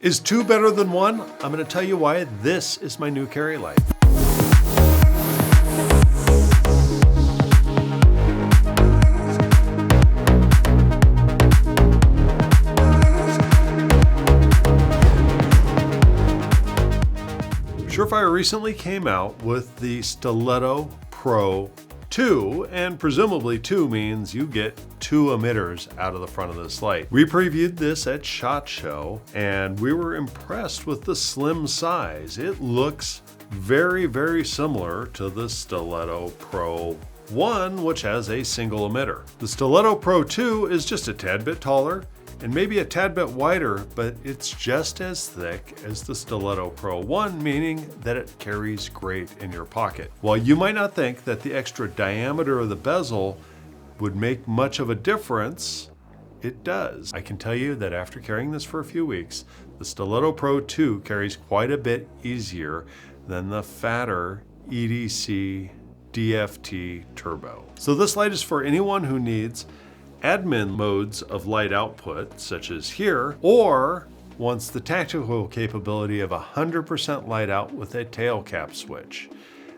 Is 2 better than 1? I'm going to tell you why this is my new carry light. Surefire recently came out with the Stiletto Pro 2, and presumably 2 means you get 2 emitters out of the front of this light. We previewed this at SHOT Show, and we were impressed with the slim size. It looks very, very similar to the Stiletto Pro 1, which has a single emitter. The Stiletto Pro 2 is just a tad bit taller and maybe a tad bit wider, but it's just as thick as the Stiletto Pro 1, meaning that it carries great in your pocket. While you might not think that the extra diameter of the bezel would make much of a difference, it does. I can tell you that after carrying this for a few weeks, the Stiletto Pro 2 carries quite a bit easier than the fatter EDC DFT Turbo. So this light is for anyone who needs admin modes of light output, such as here, or wants the tactical capability of 100% light out with a tail cap switch.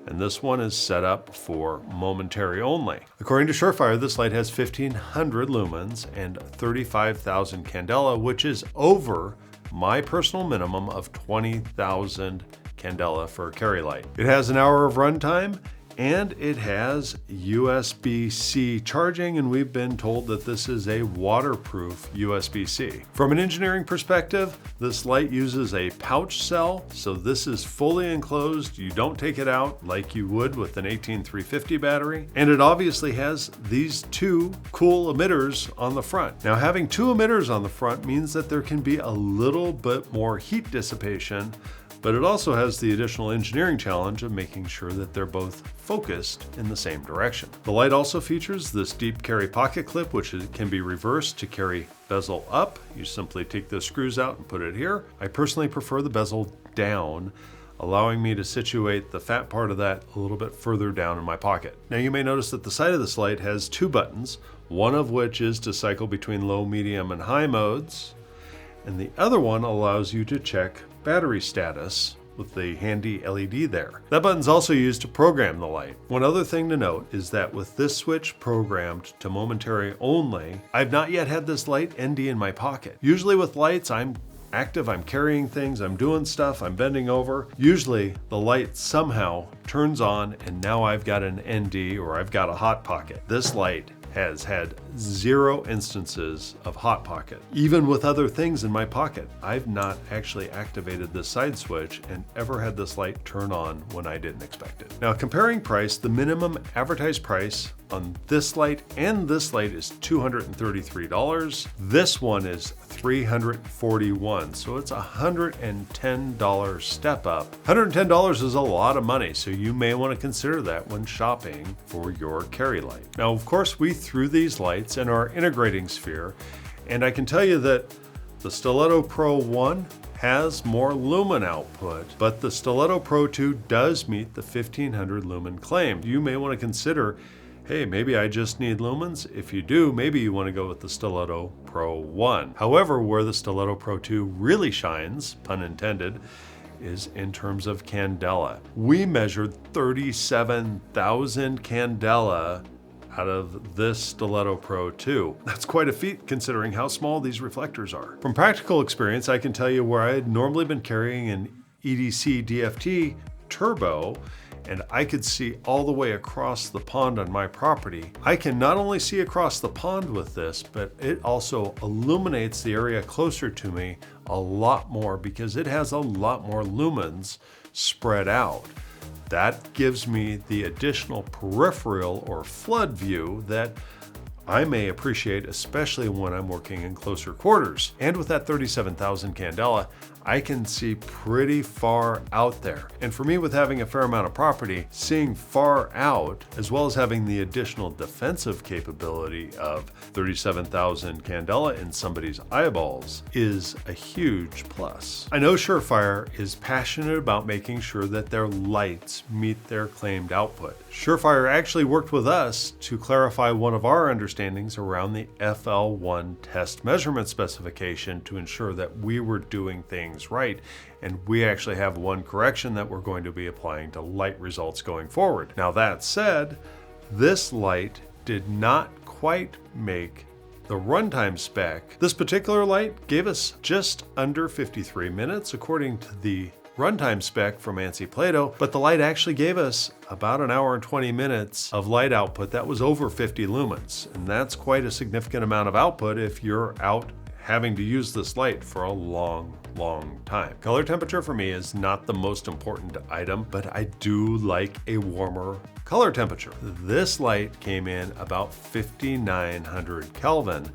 And this one is set up for momentary only. According to Surefire, this light has 1,500 lumens and 35,000 candela, which is over my personal minimum of 20,000 candela for a carry light. It has an hour of runtime, and it has USB-C charging, and we've been told that this is a waterproof USB-C. From an engineering perspective, this light uses a pouch cell, so this is fully enclosed. You don't take it out like you would with an 18350 battery. And it obviously has these 2 cool emitters on the front. Now, having 2 emitters on the front means that there can be a little bit more heat dissipation, but it also has the additional engineering challenge of making sure that they're both focused in the same direction. The light also features this deep carry pocket clip, which can be reversed to carry bezel up. You simply take the screws out and put it here. I personally prefer the bezel down, allowing me to situate the fat part of that a little bit further down in my pocket. Now you may notice that the side of this light has 2 buttons, one of which is to cycle between low, medium, and high modes, and the other one allows you to check battery status with the handy LED there. That button's also used to program the light. One other thing to note is that with this switch programmed to momentary only, I've not yet had this light ND in my pocket. Usually with lights, I'm active, I'm carrying things, I'm doing stuff, I'm bending over. Usually the light somehow turns on and now I've got an ND or I've got a hot pocket. This light has had 0 instances of hot pocket. Even with other things in my pocket, I've not actually activated this side switch and ever had this light turn on when I didn't expect it. Now, comparing price, the minimum advertised price on this light and this light is $233. This one is $341, so it's a $110 step up. $110 is a lot of money, so you may want to consider that when shopping for your carry light. Now, of course, we threw these lights in our integrating sphere, and I can tell you that the Stiletto Pro 1 has more lumen output, but the Stiletto Pro 2 does meet the 1,500 lumen claim. You may want to consider, hey, maybe I just need lumens. If you do, maybe you want to go with the Stiletto Pro 1. However, where the Stiletto Pro 2 really shines, pun intended, is in terms of candela. We measured 37,000 candela out of this Stiletto Pro 2. That's quite a feat considering how small these reflectors are. From practical experience, I can tell you where I had normally been carrying an EDC DFT Turbo, and I could see all the way across the pond on my property. I can not only see across the pond with this, but it also illuminates the area closer to me a lot more because it has a lot more lumens spread out. That gives me the additional peripheral or flood view that I may appreciate, especially when I'm working in closer quarters. And with that 37,000 candela, I can see pretty far out there. And for me, with having a fair amount of property, seeing far out, as well as having the additional defensive capability of 37,000 candela in somebody's eyeballs, is a huge plus. I know Surefire is passionate about making sure that their lights meet their claimed output. Surefire actually worked with us to clarify one of our understandings misunderstandings around the FL1 test measurement specification to ensure that we were doing things right. And we actually have one correction that we're going to be applying to light results going forward. Now that said, this light did not quite make the runtime spec. This particular light gave us just under 53 minutes according to the runtime spec from ANSI Plato, but the light actually gave us about an hour and 20 minutes of light output that was over 50 lumens. And that's quite a significant amount of output if you're out having to use this light for a long time. Color temperature for me is not the most important item, but I do like a warmer color temperature. This light came in about 5,900 Kelvin,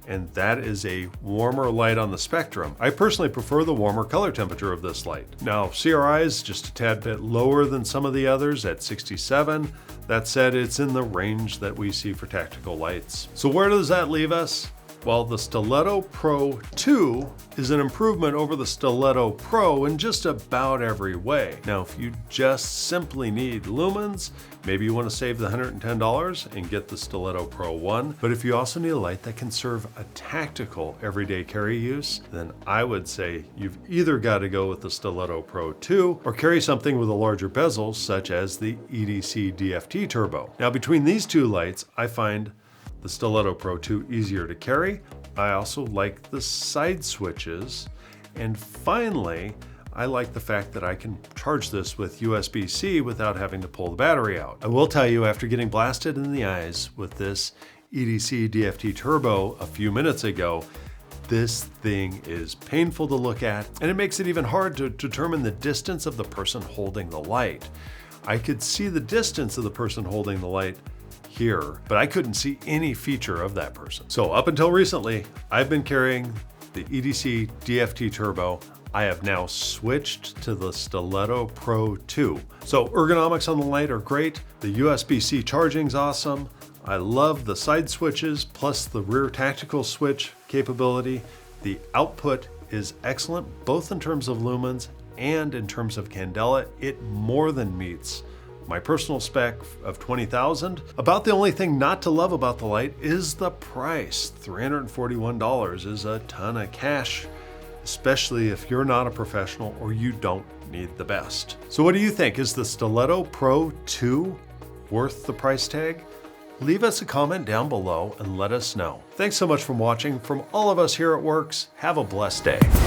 and that is a warmer light on the spectrum. I personally prefer the warmer color temperature of this light. Now, CRI is just a tad bit lower than some of the others at 67. That said, it's in the range that we see for tactical lights. So where does that leave us? Well, the Stiletto Pro 2 is an improvement over the Stiletto Pro in just about every way. Now, if you just simply need lumens, maybe you want to save the $110 and get the Stiletto Pro 1. But if you also need a light that can serve a tactical everyday carry use, then I would say you've either got to go with the Stiletto Pro 2 or carry something with a larger bezel, such as the EDC DFT Turbo. Now, between these two lights, I find the Stiletto Pro 2 easier to carry. I also like the side switches. And finally, I like the fact that I can charge this with USB-C without having to pull the battery out. I will tell you, after getting blasted in the eyes with this EDC DFT Turbo a few minutes ago, this thing is painful to look at, and it makes it even hard to determine the distance of the person holding the light. I could see the distance of the person holding the light here, but I couldn't see any feature of that person. So up until recently, I've been carrying the EDC DFT Turbo. I have now switched to the Stiletto Pro 2. So ergonomics on the light are great. The USB-C charging's awesome. I love the side switches plus the rear tactical switch capability. The output is excellent, both in terms of lumens and in terms of candela. It more than meets my personal spec of 20,000. About the only thing not to love about the light is the price. $341 is a ton of cash, especially if you're not a professional or you don't need the best. So what do you think? Is the Stiletto Pro 2 worth the price tag? Leave us a comment down below and let us know. Thanks so much for watching. From all of us here at Werkz, have a blessed day.